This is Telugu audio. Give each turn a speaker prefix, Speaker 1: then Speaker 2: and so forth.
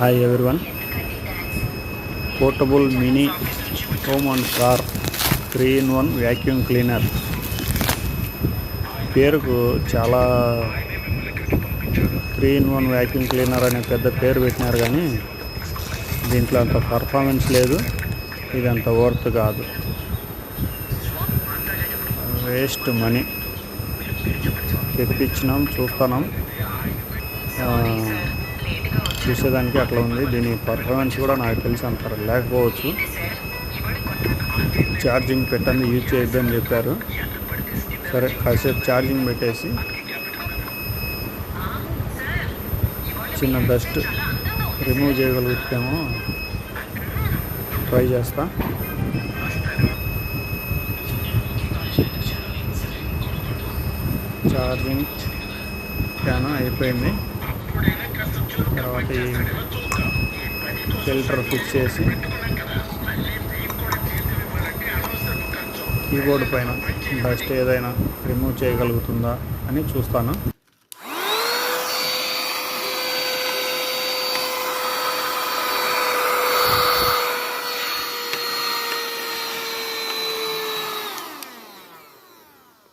Speaker 1: Hi everyone. Portable mini home and car 3-in-1 vacuum cleaner. పేరుకు చాలా 3-in-1 వ్యాక్యూమ్ క్లీనర్ అనే పెద్ద పేరు పెట్టినారు, కానీ దీంట్లో అంత పర్ఫార్మెన్స్ లేదు. ఇది అంత వర్త్ కాదు, వేస్ట్ మనీ. తెప్పించినాం, చూస్తున్నాం, చూసేదానికి అట్లా ఉంది. దీని పర్ఫార్మెన్స్ కూడా నాకు తెలిసి అంత లేకపోవచ్చు. ఛార్జింగ్ పెట్టండి, యూజ్ చేయొద్దని చెప్పారు. సరే, కాసేపు ఛార్జింగ్ పెట్టేసి చిన్న డస్ట్ రిమూవ్ చేయగలుగుతామో ట్రై చేస్తా. ఛార్జింగ్ ఫ్యాన్ అయిపోయింది. తర్వాత ఈ ఫిల్టర్ ఫిక్స్ చేసి కీబోర్డ్ పైన డస్ట్ ఏదైనా రిమూవ్ చేయగలుగుతుందా అని చూస్తాను.